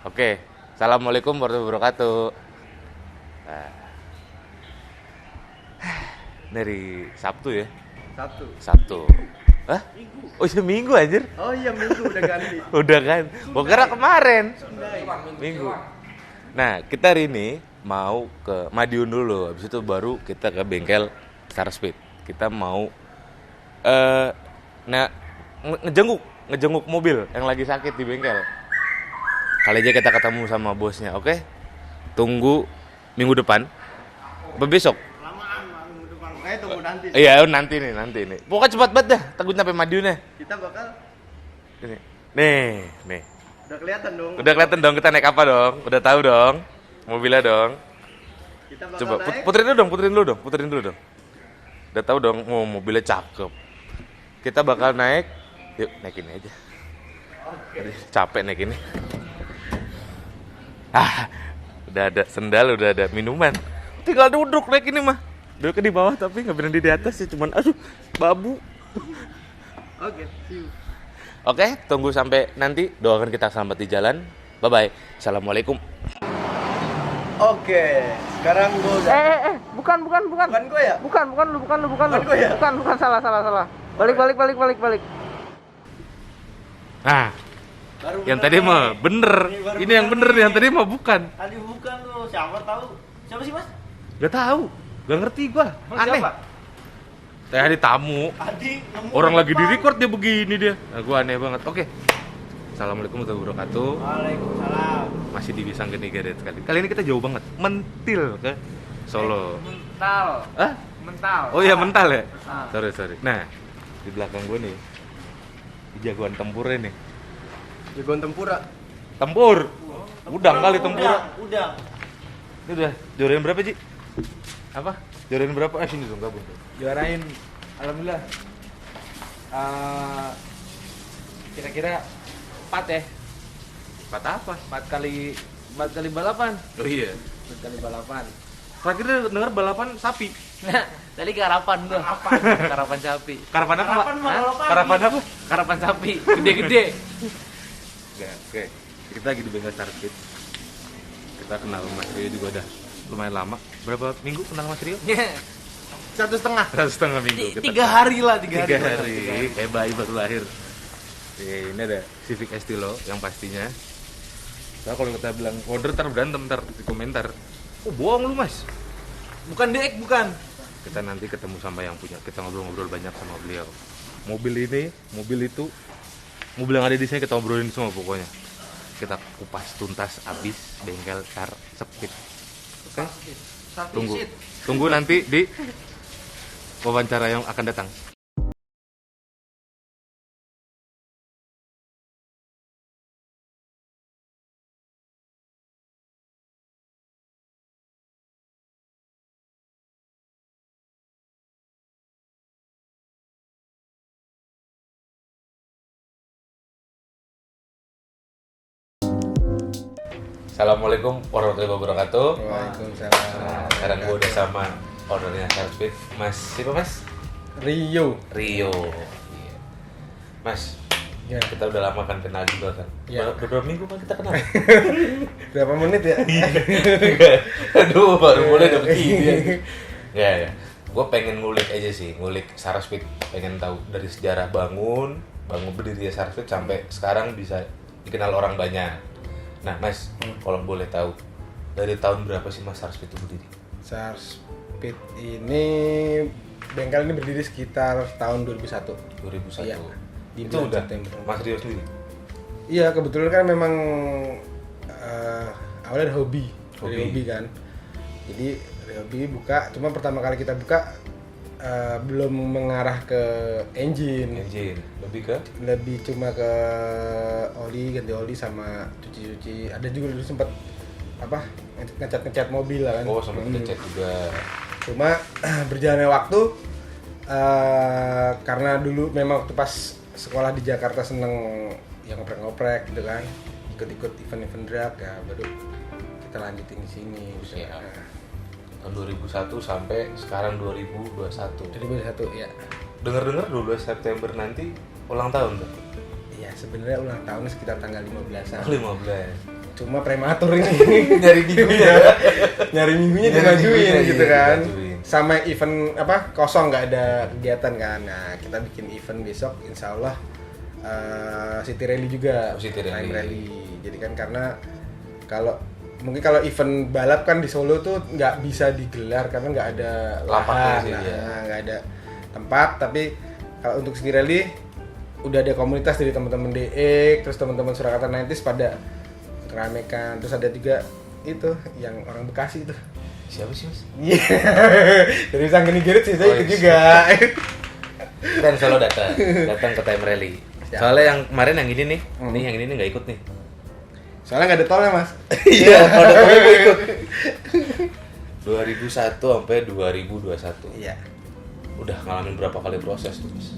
Oke, assalamualaikum warahmatullahi wabarakatuh. Nah, dari Sabtu ya? Sabtu. Sabtu. Hah? Minggu. Oh iya Minggu anjir. Oh iya Minggu udah ganti. Udah kan? Gua kira kemarin. Minggu. Nah, kita hari ini mau ke Madiun dulu. Habis itu baru kita ke bengkel Star Speed. Kita mau nah ngejenguk mobil yang lagi sakit di bengkel. Kali aja kita ketemu sama bosnya, oke? Tunggu minggu depan. Apa besok? Lamaan minggu depan. Makanya tunggu nanti. Iya, nanti nih. Pokoknya cepat banget dah, takut sampai Madiun ya. Kita bakal Ini. Nih. udah kelihatan dong. Udah kelihatan dong kita naik apa dong? Udah tahu dong. Mobilnya dong. Kita bakal Coba naik. puterin dulu dong. Udah tahu dong, mobilnya cakep. Kita bakal naik. Yuk, naik ini aja. Aduh, capek naik ini. Udah ada sendal, udah ada minuman. Tinggal duduk naik ini mah. Duduknya di bawah tapi nggak berani di atas ya, cuman aduh, babu. Oke, see you. Oke, tunggu sampai nanti. Doakan kita selamat di jalan. Bye-bye. Assalamualaikum. Oke, sekarang gue udah. Bukan. Bukan gue ya? Bukan lu. Bukan gua ya? Bukan, salah. Balik. Nah, Baru yang bener tadi nih. mah bener. baru Ini yang bener, nih. yang tadi mah bukan. Tadi bukan tuh, siapa tahu? Siapa sih Mas? Gak tahu, gak ngerti gua. Emang Aneh. siapa? Tadi tamu. Adi nemu Orang lagi di depan. record dia begini dia. Nah, gua aneh banget. Oke. Assalamualaikum warahmatullahi wabarakatuh. Waalaikumsalam. Masih di Wisang Gede sekali. Kali ini kita jauh banget. Mentil ke Solo. Mental. Ah? Mental. Oh iya mental ya? Ah. Sorry. Nah, di belakang gua nih jagoan tempurnya nih. Jagoan tempura. Tempur. Udang kali tempura. Udang. Ini udah juarain berapa, Ji? Apa? Juarain berapa? Sini dong gabung. Juarain, alhamdulillah. Kira-kira 4 ya. 4 apa? 4 kali balapan. Oh iya. 4 kali balapan. Terakhir denger balapan sapi. Tadi karapan gua. Karapan sapi. Karapan apa, Pak? Karapan mah Hah? kalau pagi. Karapan apa? Karapan sapi, gede-gede. Oke. Kita lagi di bengkel Star Speed. Kita kenal Mas Rio juga udah lumayan lama. Berapa minggu kenal Mas Rio? 1,5. 1,5 minggu. Kita 3 hari lah, 3 3 hari. Kayak bayi baru lahir. Ini ada Civic Estilo yang pastinya. Nah, kalau kita bilang order ntar berantem ntar di komentar. Oh bohong lu Mas. Bukan DX, bukan. Kita nanti ketemu sama yang punya. Kita ngobrol-ngobrol banyak sama beliau. Mobil ini, mobil itu, mobil yang ada di sini kita ngobrolin semua pokoknya. Kita kupas tuntas abis bengkel Star Speed. Oke? Tunggu nanti di wawancara yang akan datang. Assalamualaikum warahmatullahi wabarakatuh. Waalaikumsalam. Nah, sekarang gue udah sama ownernya Star Speed, Mas. Siapa Mas? Rio. Rio. Iya. Mas, Ya. kita udah lama kan kenal juga kan. Ya. Berapa minggu kan kita kenal? Berapa menit ya? Aduh, baru mulai udah begini. Ya. Gue pengen ngulik aja sih, ngulik Star Speed. Pengen tahu dari sejarah bangun berdiri Star Speed sampai sekarang bisa dikenal orang banyak. Nah, Mas, kalau boleh tahu dari tahun berapa sih Mas Star Speed itu berdiri? Star Speed ini bengkel ini berdiri sekitar tahun 2001. 2001. Iya, di Itu bulan udah September. Mas Rio sendiri. Iya, kebetulan kan memang awalnya dari hobi kan. Jadi dari hobi buka, cuma pertama kali kita buka belum mengarah ke engine, lebih cuma ke oli, ganti oli sama cuci-cuci. Ada juga dulu sempat ngecat mobil lah kan. Oh, sama ngecat juga. Cuma berjalannya waktu karena dulu memang waktu pas sekolah di Jakarta seneng yang ngoprek-ngoprek gitu kan, ikut-ikut event-event drag ya, baru kita lanjutin di sini. Siap. Nah, Tahun 2001 sampai sekarang 2021. 2001 ya. Dengar-dengar 12 September nanti ulang tahun tuh. Iya, sebenarnya ulang tahun sekitar tanggal 15-an. 15. cuma prematur ini. Nyari minggunya. Nyari minggunya Nyari dimajuin minggunya, gitu iya, kan. dimajuin. Sama event kosong nggak ada kegiatan kan. Nah, kita bikin event besok insya Allah City Rally juga. City Rally. Time Rally. Jadi kan karena mungkin kalau event balap kan di Solo tuh nggak bisa digelar karena nggak ada Lapaknya lahan, sih, iya. nggak ada tempat. Tapi kalau untuk City Rally udah ada komunitas dari teman-teman DX, terus teman-teman Surakarta 90s pada ramekan. Terus ada juga itu yang orang Bekasi itu. Siapa sih, Mas? Iya. Dari Sanggeni Garage sih saya Oh, ikut iya. juga. Dan selalu datang ke Time Rally. Siap. Soalnya yang kemarin yang ini nih, yang ini nih nggak ikut nih. Soalnya nggak ada tolnya mas. Iya, kalau datangnya gue ikut. 2001 sampai 2021. Iya. Udah ngalamin berapa kali proses tuh, Mas?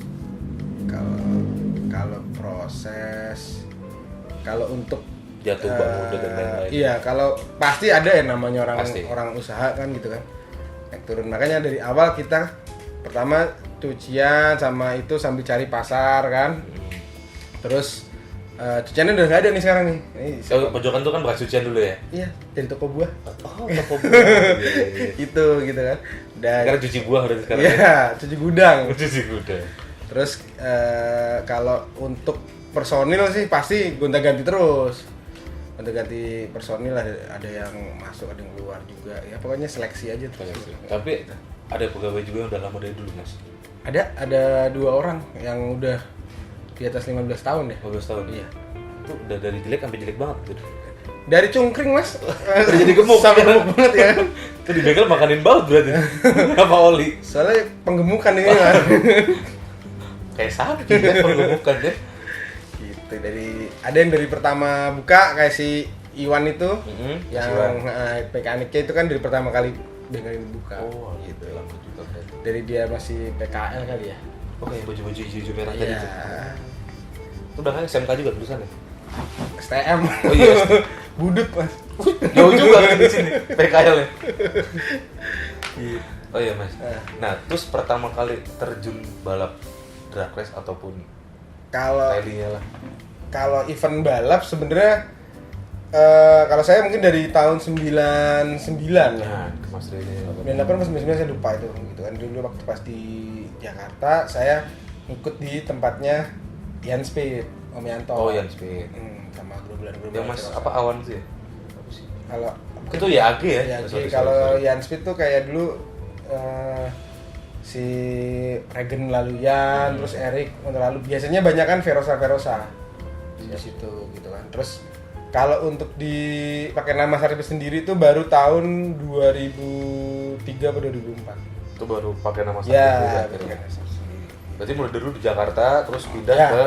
Kalau proses, kalau untuk Jatuh bangun dan lain-lain. iya, kalau pasti ada ya namanya Pasti. orang usaha kan gitu kan. Naik turun. Makanya dari awal kita pertama cucian sama itu sambil cari pasar kan. Terus cuciannya udah nggak ada nih sekarang nih. Kalau pojokan tuh kan bekas cucian dulu ya? Iya, dari toko buah. Oh, toko buah. Itu gitu kan. Dan Sekarang cuci buah berarti sekarang. iya, cuci gudang. Cuci gudang. Terus kalau untuk personil sih pasti gonta-ganti terus. Gonta-ganti personil ada yang masuk, ada yang keluar juga. Ya pokoknya seleksi aja terus. Tapi ada pegawai juga yang udah lama dari dulu, Mas. Ada 2 orang yang udah di atas 15 tahun ya. 15 tahun. Iya. Itu udah dari jelek sampai jelek banget gitu. Dari cungkring mas. Jadi gemuk. Sampai gemuk banget ya. Itu di bengkel makanin baut berarti. Apa oli? Soalnya penggemukan ini mas. Kayak sapi ya penggemukan deh. Gitu ada yang dari pertama buka kayak si Iwan itu yang Si Iwan. mekaniknya itu kan dari pertama kali bengkel ini buka. Oh, gitu. lama juga berarti. Dari dia masih PKL kali ya. Oh, kayak baju-baju hijau merah tadi Iya. tuh. Itu udah kan SMK juga tulisannya. STM. Oh iya. Budut mas. Jauh juga kan di sini PKL ya. Oh iya, Mas. Nah, terus pertama kali terjun balap drag race ataupun Kalau rally-nya lah. kalau event balap sebenarnya kalau saya mungkin dari tahun 99 ya. Nah, Mas Rene. 98 atau 99 saya lupa itu gitu kan. Dulu waktu pas di Jakarta saya ikut di tempatnya Ian Speed, Om Yanto. Oh, Ian Speed. Sama gerombolan-gerombolan. Yang Mas Cerosa. apa awan sih? Apa sih? Kalau Itu ya AG ya? ya, Sorry, kalau sorry. Ian Speed tuh kayak dulu si Regen Laluyan, terus Erik lalu biasanya banyak kan Verosa di situ gitu kan. Terus kalau untuk pakai nama Saripes sendiri itu baru tahun 2003 atau 2004. Itu baru pakai nama Ya, Saripes betul. akhirnya. Berarti mulai dulu di Jakarta terus pindah Ya, ke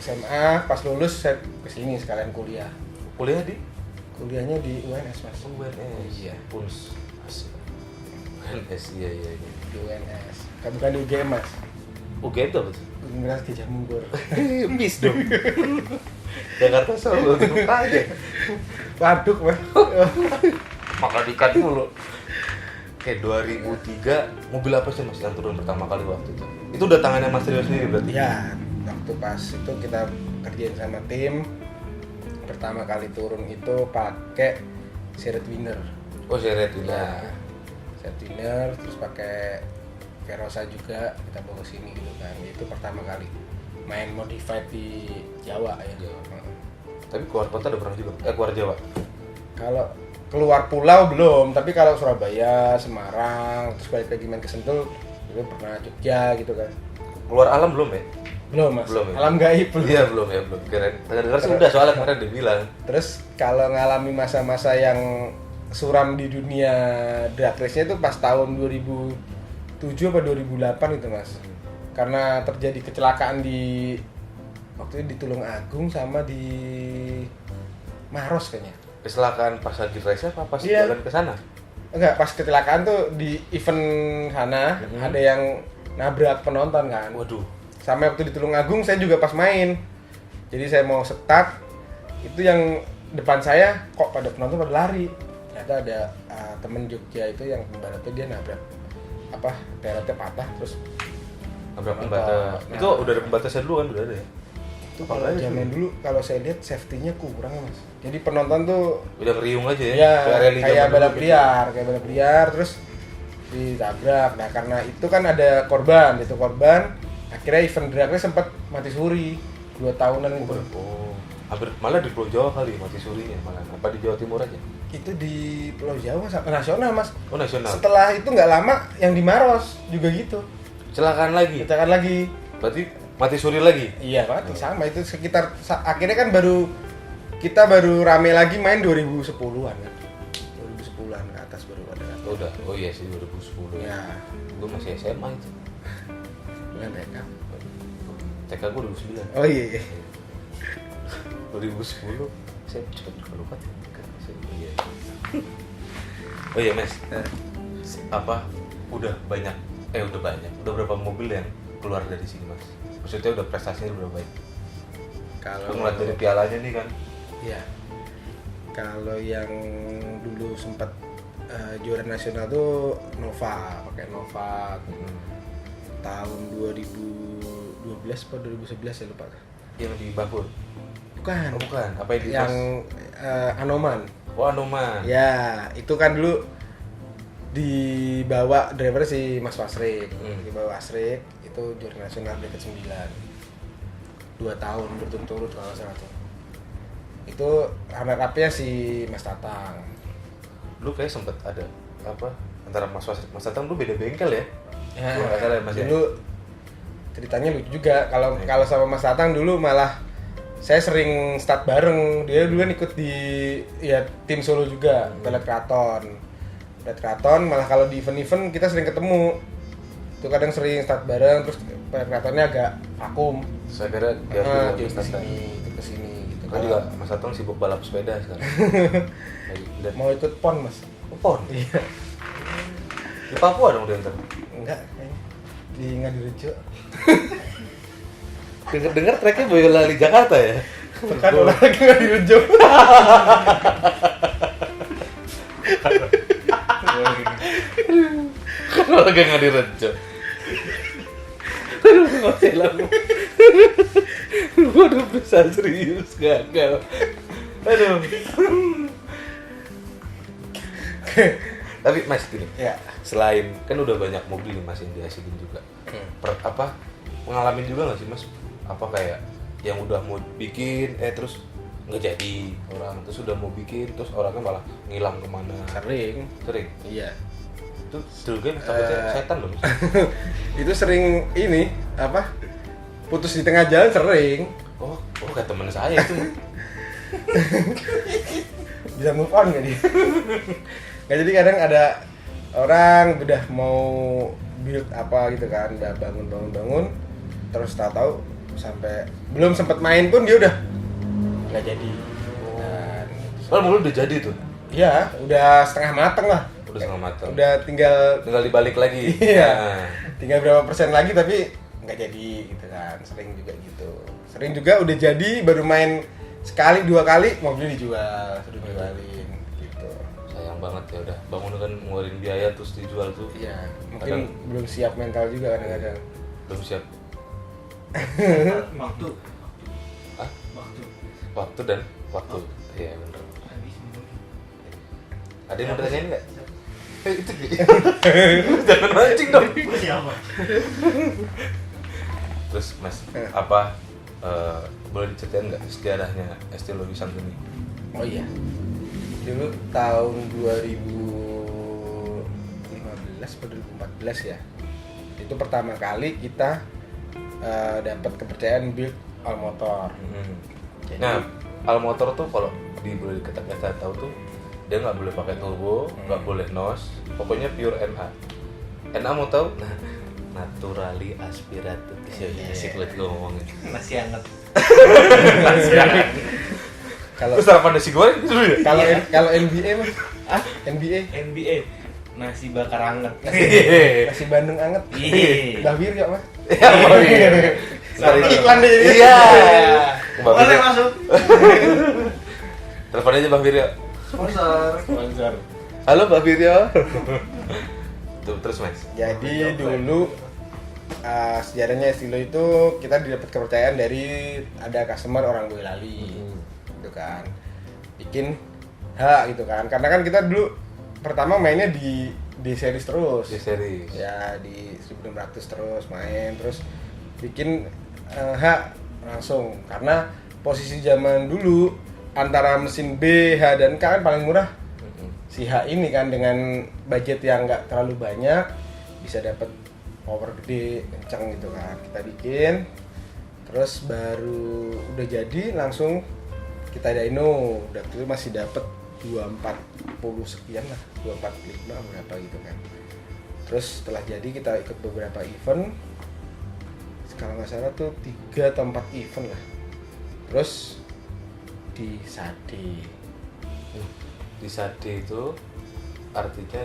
SMA, pas lulus saya kesini sekalian kuliah. kuliah di Kuliahnya di UNS mas. UNS. Iya. Uns. UNS, iya. Di UNS. Bukan di UGM mas. UGM itu apa tuh? Universitas Gajah Mungkur. Miss dong. Jakarta Solo itu aja. Waduk mas. Makan ikan mulu. Oke, 2003 mobil apa sih Mas yang turun pertama kali waktu itu? Itu udah tangannya Mas Rio sendiri berarti? Ya, waktu pas itu kita kerjain sama tim. Pertama kali turun itu pakai Seret Winner. Oh, Seret Ya, Winner. Seret Winner, terus pakai Verosa juga kita bawa ke sini gitu kan. Itu pertama kali main modified di Jawa ya. Tapi keluar kota udah pernah juga? Keluar Jawa? Kalau keluar pulau belum, tapi kalau Surabaya, Semarang, terus balik lagi main ke Sentul, itu pernah Jogja gitu kan. Keluar alam belum ya? Belum mas, Belum ya? alam gaib belum. Iya belum. Keren. Dengar sih udah soalnya kemarin dia bilang. Terus kalau ngalami masa-masa yang suram di dunia drag race-nya itu pas tahun 2007 atau 2008 itu mas. Karena terjadi kecelakaan di waktu itu di Tulung Agung sama di Maros kayaknya. Kecelakaan pas lagi race apa pas Iya. jalan ke sana? Enggak, pas kecelakaan tuh di event sana ada yang nabrak penonton kan. Waduh. Sampai waktu di Tulung Agung saya juga pas main. Jadi saya mau start, itu yang depan saya kok pada penonton pada lari. Ternyata ada temen Jogja itu yang pembalapnya dia nabrak ternyata patah terus Nabrak Nonton. pembatas. Nah. Itu udah ada pembatasnya dulu kan udah ada ya? Itu kalau zaman dulu kalau saya lihat safety-nya kurang Mas. Jadi penonton tuh udah ngeriung aja ya. ya rally kayak zaman balap dulu liar, kayak balap liar terus ditabrak. Nah, karena itu kan ada korban, itu korban akhirnya event dragnya sempat mati suri 2 tahunan gitu. Oh, hampir malah di Pulau Jawa kali mati surinya malah. Apa di Jawa Timur aja? Itu di Pulau Jawa nasional Mas. Oh, nasional. Setelah itu nggak lama yang di Maros juga gitu. Kecelakaan lagi. Kecelakaan lagi. Berarti mati suri lagi. Iya mati sama itu sekitar akhirnya kan kita baru rame lagi main 2010-an kan. 2010-an ke atas baru ada. Udah. Oh iya sih 2010. Ya, Gue masih SMA itu. bukan TK. TK gue 2009. Oh iya. 2010. Saya cepet juga lupa. Iya. Oh iya Mas. Apa udah banyak? Udah berapa mobil yang keluar dari sini Mas? Maksudnya udah prestasinya udah baik. Kalau Ngeliat dari pialanya nih kan. Iya. Kalau yang dulu sempat juara nasional tuh Nova, pakai Nova tahun 2012 atau 2011 saya lupa. Yang di Bahur. Bukan. Oh, bukan. Apa yang di Yang Anoman. Oh, Anoman. Ya, itu kan dulu dibawa driver si Mas Wasrik. Dibawa Wasrik itu juara nasional dekat 9. 2 tahun berturut-turut kalau salah tuh. Itu runner up-nya si Mas Tatang. Lu kayak sempet ada apa antara Mas Tatang lu beda bengkel ya? Ya, Gua nggak salah ya, Mas ya? dulu ceritanya lucu juga. Kalau sama Mas Tatang dulu malah saya sering start bareng. Dia duluan ikut di ya tim Solo juga, Pelet Kraton. Malah kalau di event-event kita sering ketemu. Itu kadang sering start bareng terus Pelet Kratonnya agak vakum. Saya kira dia Dia ke sini, itu ke sini gitu. Kan juga Mas Tatang sibuk balap sepeda sekarang. Dan Mau ikut PON, Mas? pon. Iya. Di Papua dong dia ntar. Enggak, kayaknya. Di Ngadirejo. Dengar treknya Boyolali Jakarta ya? Bukan olahraga Ngadirejo. Olahraga nggak direjo. Aduh, nggak hilang. Gue udah berusaha serius gagal. Aduh. Tapi Mas gini, Ya. selain kan udah banyak mobil nih Mas yang dihasilin juga. Pengalamin juga nggak sih Mas? Apa kayak yang udah mau bikin, terus nggak jadi orang, terus udah mau bikin, terus orangnya malah ngilang kemana? Sering. Iya. Itu juga takutnya setan loh. Itu sering ini apa? Putus di tengah jalan sering. Oh kayak temen saya itu. Bisa move on nggak dia? Nggak, jadi kadang ada orang udah mau build apa gitu kan, udah bangun, terus tahu sampai belum sempat main pun dia udah nggak jadi. Dan, Kalau mobil udah jadi tuh. iya, udah setengah mateng lah. Udah setengah matang. Udah tinggal dibalik lagi. Iya. Nah. Tinggal berapa persen lagi tapi nggak jadi gitu kan. Sering juga gitu. Sering juga udah jadi baru main sekali 2 kali mobil dijual, sudah dijualin gitu. Sayang banget ya udah bangun kan ngeluarin biaya terus dijual tuh. Iya, mungkin belum siap mental juga kadang-kadang. Belum siap Waktu. Hah? Waktu. waktu. Iya bener. Ada yang mau ditanyain nggak? Itu jangan mancing dong. Siapa? Terus Mas, apa boleh diceritain nggak sejarahnya ST Logi Santuni? Oh iya. Dulu tahun 2015 atau 2014 ya. Itu pertama kali kita dapat kepercayaan build all motor. Jadi, Nah, al motor tuh kalau boleh kita tahu tuh dia nggak boleh pakai turbo, nggak boleh nos, pokoknya pure NA. NA mau tahu? Nah, naturally aspirated. Asik banget gue ngomongin. Masih hangat. kalau Terus sarapan nasi goreng dulu ya? kalau NBA mah NBA Nasi bakar hangat. nasi Bandung anget. Iya. Mbah Wir ya mah. Ya, mau iya. Iklan deh. Iya. Boleh masuk. Telepon aja Bang Wiryo. Sponsor. Halo Bang Wiryo. Tuh terus Mas. Jadi dulu sejarahnya Estilo itu kita dapat kepercayaan dari ada customer orang Boyolali gitu kan, bikin gitu kan, karena kan kita dulu pertama mainnya di series terus, Di series. ya di 1600 terus main, terus bikin langsung, karena posisi zaman dulu antara mesin B, H dan K kan paling murah si H ini kan, dengan budget yang nggak terlalu banyak bisa dapat power gede, kencang gitu kan. Kita bikin, terus baru udah jadi langsung kita dyno. Udah itu masih dapat 240 sekian lah, 245 berapa gitu kan. Terus setelah jadi kita ikut beberapa event, kalau nggak salah tuh 3 atau 4 event lah. Terus di Sade. Di Sade itu artinya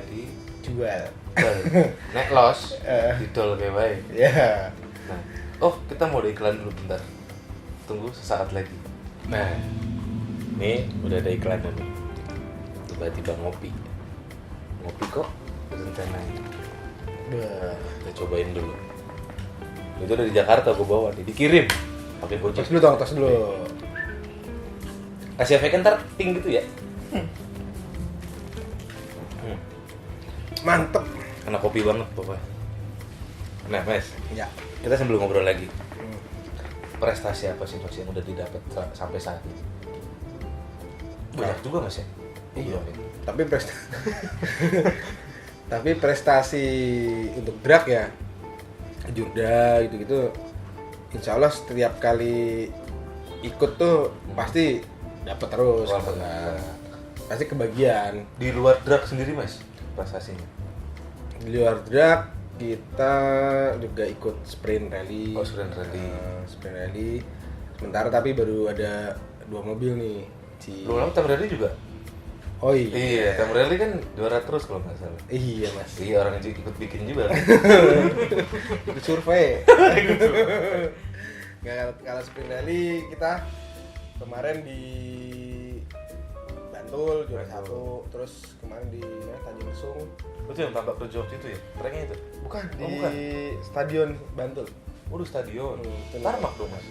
Jual. nek los didol kayak baik. Ya. Nah, kita mau ada iklan dulu bentar. Tunggu sesaat lagi. Nah, ini udah ada iklannya nih. Tiba-tiba ngopi kok rencananya. Kita cobain dulu. Itu dari Jakarta gue bawa nih, dikirim pakai Gojek. Tos dulu dong, tos dulu. Kasih efeknya ntar ping gitu ya. Mantep. Kena kopi banget pokoknya. Nah, Mas, Ya. kita sambil ngobrol lagi. Prestasi apa sih Mas yang udah didapat sampai saat ini? Banyak juga Mas ya? Iya. Tapi prestasi untuk drag ya, Jurda gitu-gitu, insya Allah setiap kali ikut tuh pasti dapat terus. Wah, gitu kan. Pasti kebagian. Di luar drag sendiri Mas, prestasinya? Di luar drag kita juga ikut sprint rally. Sprint rally. Sprint rally. Sementara tapi baru ada 2 mobil nih. Lu lama time rally juga? Oh iya. Iya, time rally kan juara terus kalau nggak salah. Iya mas. Iya, orang ikut bikin juga. Ikut survei. Nggak, kalau sprint rally kita kemarin di Bantul juara 1, terus kemarin di Tanjung Lesung. Itu yang tambak kerja waktu itu ya? Tracknya itu? Bukan, Oh, di bukan. Stadion Bantul. Waduh, stadion. Itu Tarmak dong Mas.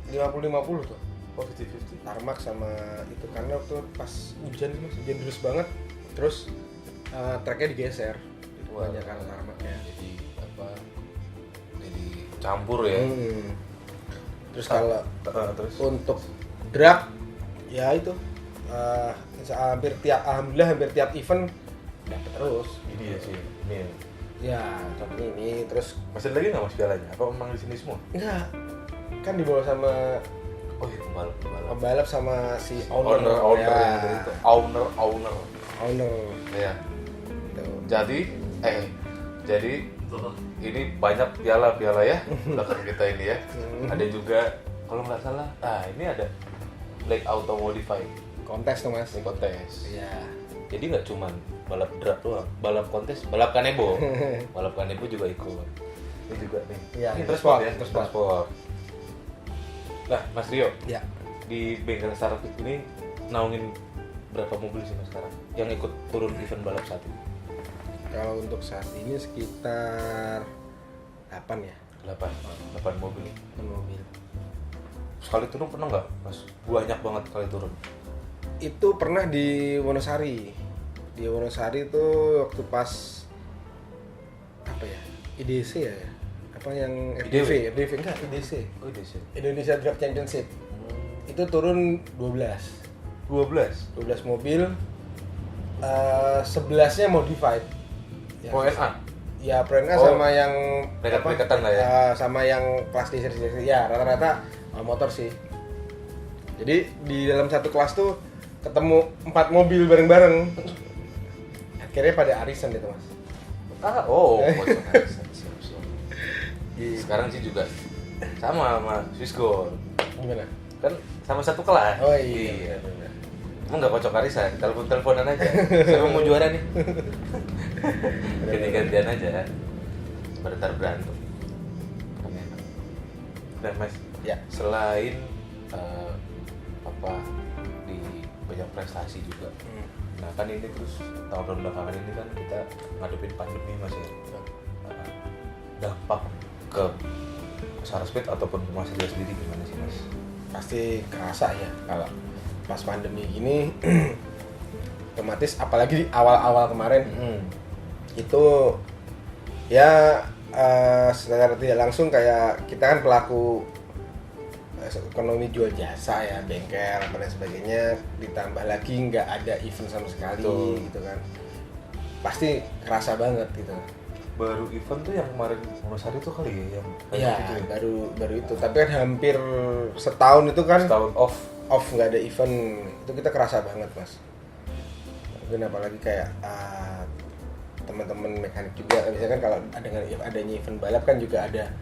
50-50 tuh. Oh, 50-50. Tarmak sama itu, karena waktu pas hujan mas, hujan terus banget, terus tracknya digeser. Itu Wah. banyak kan tarmaknya. Jadi apa? Jadi campur ya. Terus kalau Terus untuk drag ya itu alhamdulillah hampir tiap event dapat terus. ini ya sih. Ini. Ya contohnya ini, terus Masih ada lagi nggak Mas pialanya? Apa memang di sini semua? enggak, kan dibawa sama Oh iya, pembalap. pembalap sama si Owner ya. yang dari itu. Owner. Owner. Ya. Tuh. Jadi ini banyak piala ya belakang kita ini ya. Ada juga kalau nggak salah, ini ada Black Auto Modified Kontes tuh mas. ini kontes. Iya. Jadi nggak cuman balap drag doang, balap kontes, balap kanebo. Balap kanebo juga ikut. Ini juga nih. Iya, Ini Intersport, ya, Intersport. Intersport. Nah, Mas Rio, Ya. di bengkel Starfit ini naungin berapa mobil sih Mas sekarang yang ikut turun event balap saat ini? Kalau untuk saat ini sekitar 8 ya. 8 mobil. 8 mobil. Sekali turun pernah nggak Mas? Banyak banget kali turun. Itu pernah di Wonosari. Di Wonosari itu waktu pas apa ya? IDC ya? Apa yang IDW? FDV enggak, IDC. Oh, iya sih. Indonesia Drag Championship. Itu turun 12. 12. Mobil. 11-nya modified. Ya, Oh, NA? Ya, Pro-NA Oh, sama yang dekat-dekatan lah ya. sama yang kelas di seri ya, rata-rata motor sih. Jadi di dalam satu kelas tuh ketemu 4 mobil bareng-bareng. Akhirnya pada arisan itu mas. Siap. Sekarang sih juga sama Swiss Gold. Gimana? Kan sama satu kelas. Oh iya. Emang nggak kocok arisan, telepon-teleponan aja. Siapa mau juara nih? Ganti-gantian aja. Bentar berantem. Nah Mas, Ya. selain di banyak prestasi juga. Nah kan ini terus tahun belakangan ini kan kita ngadepin pandemi Mas ya. Nah, dampak ke Sarspeed ataupun ke mahasiswa sendiri gimana sih Mas? Pasti kerasa ya kalau pas pandemi gini otomatis apalagi di awal-awal kemarin itu ya secara tidak langsung kayak kita kan pelaku ekonomi jual jasa ya, bengkel dan lain sebagainya, ditambah lagi nggak ada event sama sekali. Betul. Gitu kan, pasti kerasa banget gitu. Baru event tuh yang kemarin Wonosari tuh kali ya yang iya gitu ya? baru itu, tapi kan hampir setahun itu kan setahun off nggak ada event, itu kita kerasa banget Mas. Mungkin apalagi kayak teman-teman mekanik juga, biasanya kan kalau dengan adanya event balap kan juga ada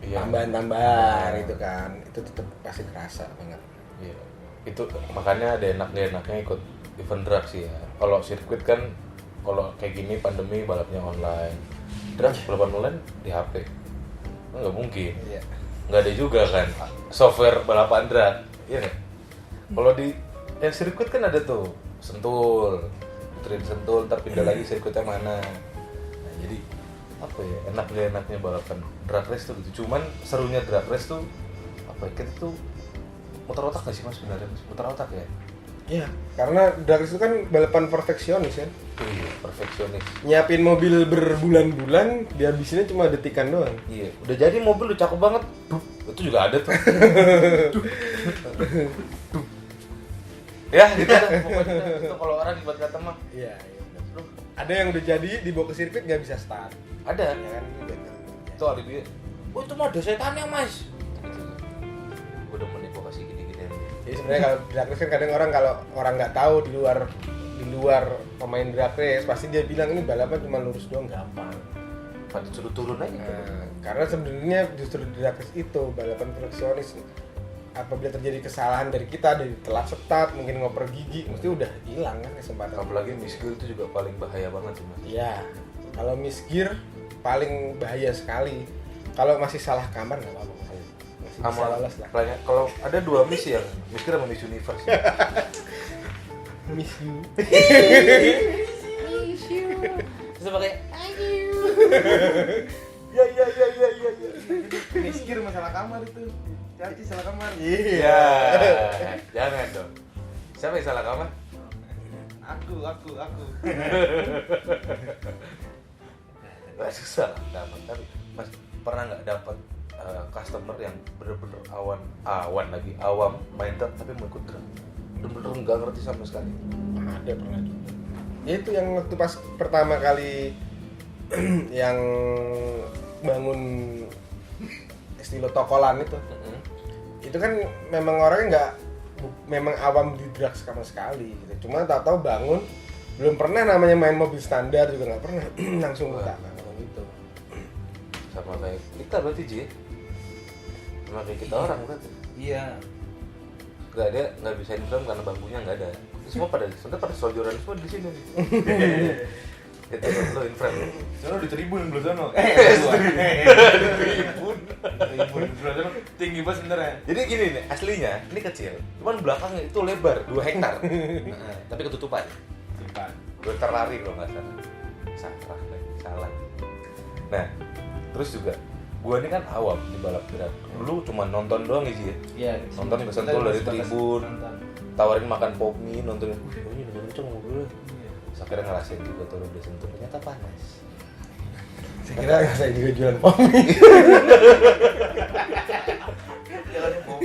tambahan-tambahan gitu kan, itu tetap pasti kerasa banget. Iya. Itu makanya ada enaknya ikut event drag sih ya. Kalau sirkuit kan kalau kayak gini pandemi balapnya online. Drag balapan online di HP. Nggak mungkin. Iya. Nggak ada juga kan software balapan drag. Iya nggak? Kalau di yang sirkuit kan ada tuh Sentul, puterin Sentul, ntar pindah lagi sirkuitnya mana. Nah, jadi apa ya, enaknya balapan drag race tuh gitu. Cuman serunya drag race tuh apa ya, kita tuh muter otak gak sih Mas sebenarnya? Muter otak ya? Iya, karena drag race itu kan balapan perfeksionis kan. Iya, perfeksionis. Nyiapin mobil berbulan-bulan, dihabisinnya cuma detikan doang. Iya, udah jadi mobil udah cakep banget. Itu juga ada tuh. Ya, gitu dah pokoknya. Itu kalau orang dibuat kata mah. Iya. Ada yang udah jadi dibawa ke sirkuit nggak bisa start. Ada. Ya kan? Itu alibi. Oh, itu mah ada setannya, Mas. Gue udah menipu kasih gini-gini. Jadi sebenarnya kalau drag race kan kadang orang kalau orang nggak tahu di luar pemain drag race pasti dia bilang ini balapan cuma lurus doang gampang. Pada suruh turun aja. Nah, karena sebenarnya justru di drag race itu balapan perfeksionis. Apabila terjadi kesalahan dari kita, dari telat start, mungkin ngoper gigi, mesti udah hilang kan kesempatan. Apalagi miss gear itu juga paling bahaya banget sih Mas. Iya, kalau miss gear paling bahaya sekali. Kalau masih salah kamar nggak apa-apa. Masih bisa lolos lah. Kalau ada 2 miss yang miss gear sama miss universe. Miss you. Terus pakai Ya. Miss gear masalah kamar itu. Hati salah kamar. Iya. Jangan dong. Siapa yang salah kamar? Aku. Gak susah lah kamar. Tapi Mas pernah nggak dapat customer yang bener-bener awam main drag tapi mau ikut drag? Bener-bener nggak ngerti sama sekali. Ada pernah juga. Ya itu yang waktu pas pertama kali yang bangun estilo tokolan itu. Itu kan memang orangnya memang awam di drag sama sekali gitu. Cuma tahu bangun belum pernah namanya main mobil standar juga nggak pernah langsung buka gitu. Sama kayak kita berarti Ji. Sama kayak kita orang berarti. iya. Nggak bisa film karena bambunya nggak ada. Semua pada sojoran semua di sini. Itu lo in frame. Sono di tribun belum sono. Tribun belum sono tinggi banget sebenarnya. Jadi gini nih, aslinya ini kecil, cuman belakangnya itu lebar 2 hektar. Nah, tapi ketutupan. Simpan. 2 hektar lari loh nggak salah. Nah, terus juga gua ini kan awam di balap drag. Dulu cuma nonton doang ya sih ya. Iya. Nonton ke Sentul dari tribun, tawarin makan pop mie, nontonin. Ini lucu mobilnya. Akhirnya ngerasain juga turun di Sentul, ternyata panas. Saya kira saya juga jualan pomi.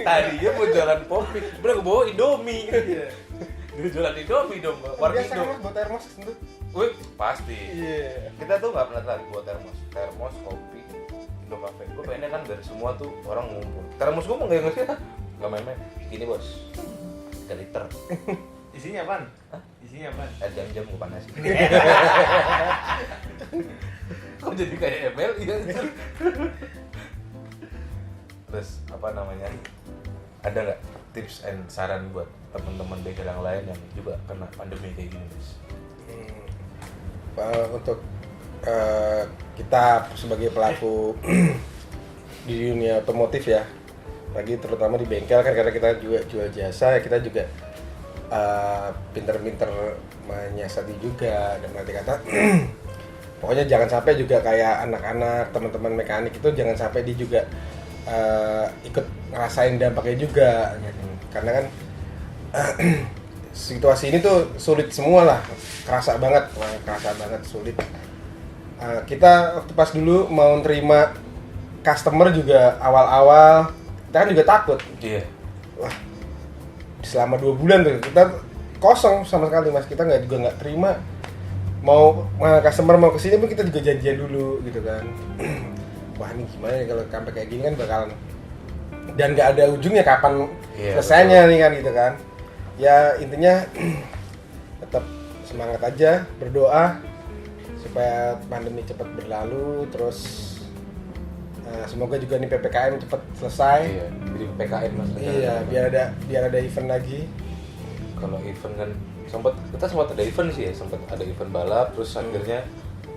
Tadinya mau jualan popi, bener gue bawa Indomie. Dia jualan Indomie dong, warna Biasa kan Indo. Mas buat termos itu. Wih, pasti. Iya. Kita tuh nggak pernah telat buat termos, kopi, Indo Cafe. Gue pengennya kan dari semua tuh orang ngumpul. Termos gue mau nggak ngasih, nggak main-main. Gini bos, 3 liter. Isinya apaan? Isinya apaan? Jam-jam gue panasin. Kok jadi kayak ML ya? Terus apa namanya? Ada nggak tips and saran buat teman-teman bengkel yang lain yang juga kena pandemi kayak gini, Mas? Untuk kita sebagai pelaku di dunia otomotif ya, lagi terutama di bengkel kan karena kita juga jual jasa, kita juga pinter-pinter menyiasati juga, dan nanti kata pokoknya jangan sampai juga kayak anak-anak teman-teman mekanik itu jangan sampai dia juga ikut ngerasain dampaknya juga gitu. Karena kan situasi ini tuh sulit semua lah, kerasa banget sulit. Kita waktu pas dulu mau terima customer juga awal-awal kita kan juga takut. Iya. Wah, selama 2 bulan tuh kita kosong sama sekali mas, kita nggak terima. Mau customer mau kesini pun kita juga janjian dulu gitu kan. Wah ini gimana ya kalau sampai kayak gini kan bakalan, dan nggak ada ujungnya kapan selesainya nih kan gitu kan. Ya intinya tetap semangat aja, berdoa supaya pandemi cepat berlalu, terus semoga juga nih PPKM cepat selesai. Iya, jadi PPKM mas. Iya, biar ada event lagi. Kalau event kan kita sempat ada event sih ya, sempat ada event balap, terus akhirnya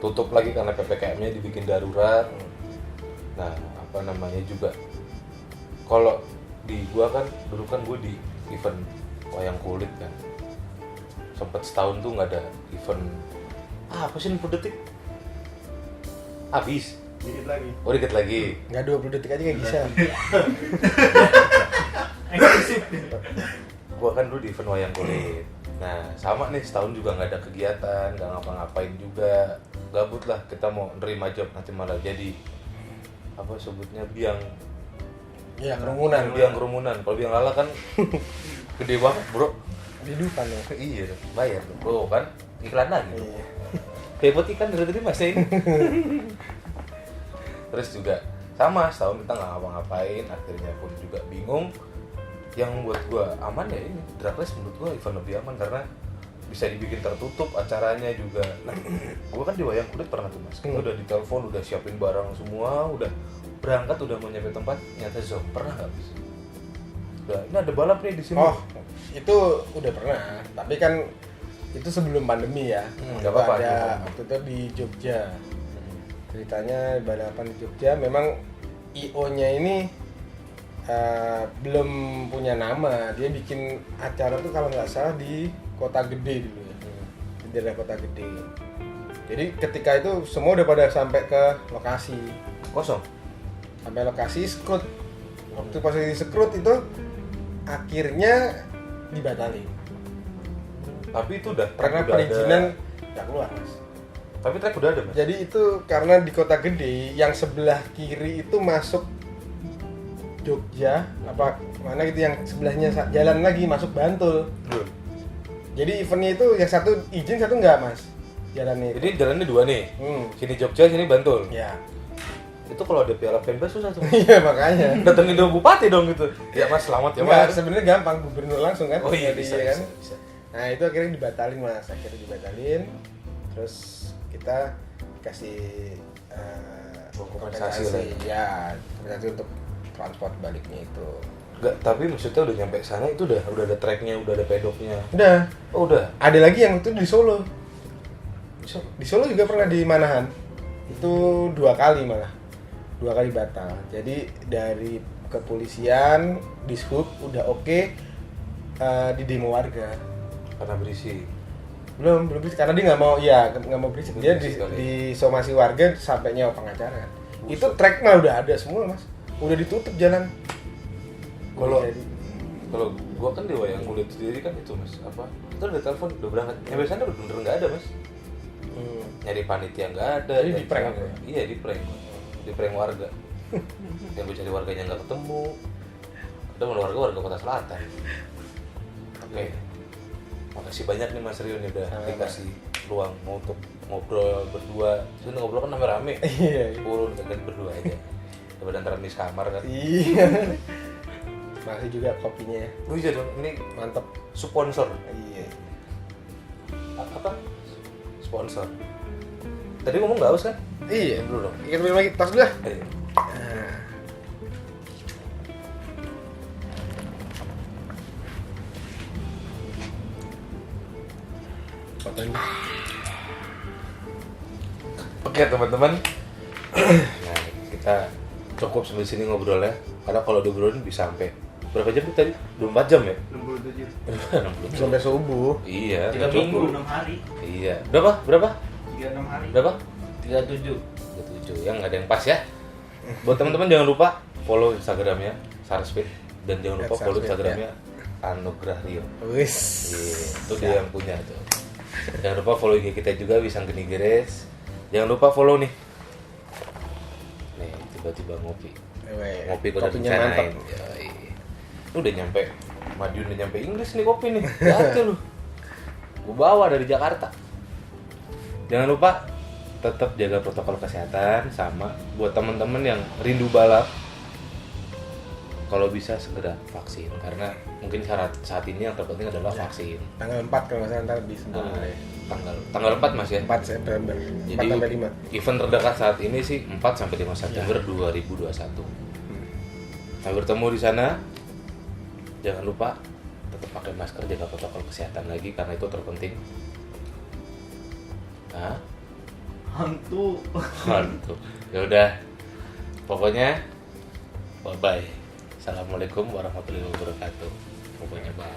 tutup lagi karena PPKM-nya dibikin darurat. Nah, apa namanya juga, kalau di gua kan dulu kan gua di event wayang kulit kan, sempat setahun tuh nggak ada event. Apa sih 60 detik? Habis. Dikit lagi. Oh dikit lagi. Nggak 20 detik aja kayak bisa. Gua kan dulu di event wayang kulit. Nah sama nih, setahun juga nggak ada kegiatan, nggak ngapa-ngapain juga, gabut lah. Kita mau nerima job, nanti malah jadi apa sebutnya biang. Iya, kerumunan. Biang kerumunan. Kalau biang lala kan gede banget bro. Kehidupan ya. Iya, bayar bro kan, iklan lagi. Iya. Bebot ikan dari tadi masih. Terus juga sama, setahun kita nggak ngapa-ngapain, akhirnya pun juga bingung. Yang buat gua aman ya ini Drag Race, menurut gua event lebih aman karena bisa dibikin tertutup acaranya juga. Nah, gua kan di wayang kulit pernah tuh mas, kita udah ditelepon, udah siapin barang semua, udah berangkat, udah mau nyampe tempat, nyata zoom. Pernah nggak bisa? Udah, ini ada balap nih di sini. Oh, itu udah pernah, tapi kan itu sebelum pandemi ya. Nggak apa-apa. Ada waktu itu di Jogja. Ceritanya balapan di Jogja, memang IO-nya ini belum punya nama. Dia bikin acara tuh kalau nggak salah di Kota Gede dulu ya, di daerah Kota Gede. Jadi ketika itu semua udah pada sampai ke lokasi. Kosong. Sampai lokasi skrut. Waktu posisi skrut itu akhirnya dibatalin. Tapi itu udah Karena udah perizinan ada. nggak keluar mas. Tapi track udah ada mas. Jadi itu karena di Kota Gede yang sebelah kiri itu masuk Jogja apa mana gitu, yang sebelahnya jalan lagi masuk Bantul. Belum. Jadi eventnya itu yang satu izin, satu enggak mas jalannya. Jadi jalannya dua nih. Hmm. Sini Jogja, sini Bantul. Ya. Itu kalau ada piala Pemda susah tuh. Iya makanya. Datengin dong bupati dong gitu. Ya mas, selamat ya Enggak, mas. sebenarnya gampang, gubernur langsung kan. Oh iya, Jadi, bisa, kan? bisa. Nah itu akhirnya dibatalin mas, terus kita kasih Kompensasi lah. ya, kompensasi untuk transport baliknya itu. Enggak, tapi maksudnya udah nyampe sana itu udah ada tracknya, udah ada pedoknya. Udah, Oh udah. ada lagi yang itu di Solo. Di Solo juga pernah di Manahan. Itu 2 kali malah. 2 kali batal. Jadi dari kepolisian, Dishub udah oke, di demo warga. Karena berisi. Belum berisik karena dia nggak mau berisik. Dia Berisik kali. disomasi warga sampai nyawa pengacara. Itu track mah udah ada semua mas, udah ditutup jalan. Kalau gua kan di wayang kulit sendiri kan itu mas, apa? Kita udah telepon, udah berangkat. Nyampe sana bener nggak ada mas. Nyari panitia nggak ada. Jadi nyari di prank siapa. apa ya? Iya di prank warga. Yang gue cari warganya nggak ketemu. Ada warga Kota Selatan. Oke. Makasih banyak nih Mas Rio nih udah dikasih peluang mau untuk ngobrol berdua. Sini ngobrol kan rame-rame. Iya. 10 kita berdua aja. Daripada antara di kamar kan. Iya. Makasih juga kopinya. Oh iya dong, ini Mantep. sponsor. Iya. Apa? Sponsor. Tadi ngomong nggak haus kan? Iya. Dulu dong. Ikat minum lagi, tas dulu lah. Ayo. Oke teman-teman, nah kita cukup sampai sini ngobrolnya. Karena kalau diobrolin bisa sampai berapa jam tadi? 24 jam ya? 67. 60 Sampai subuh. Iya. 3 nggak minggu, cukup. 6 hari. Iya. Berapa? 36 hari. Berapa? 37 yang nggak ada yang pas ya. Buat teman-teman jangan lupa follow Instagramnya Sarspeed dan jangan lupa follow Instagramnya Anugrah Rio. Wis. Itu dia yang punya tuh. Jangan lupa follow IG kita juga Wisang Geni Geres. Jangan lupa follow nih. Nih tiba-tiba ngopi. Ngopi udah kopinya rencanain. mantap. Yoi. Udah nyampe Madiun, udah nyampe Inggris nih kopi nih. Hati lu. Gua bawa dari Jakarta. Jangan lupa tetap jaga protokol kesehatan sama buat teman-teman yang rindu balap. Kalau bisa segera vaksin karena mungkin saat ini yang terpenting adalah vaksin. Tanggal 4 kalau nggak salah ntar di Sempurna ya. Tanggal 4 Mas ya. 4 September. 4 Jadi sampai 5. event terdekat saat ini sih 4 sampai 5 September 2021. Sampai bertemu di sana. Jangan lupa tetap pakai masker, jaga protokol kesehatan lagi karena itu terpenting. Hah? Hantu. Ya udah. Pokoknya bye bye. Assalamualaikum warahmatullahi wabarakatuh. Pokoknya bye.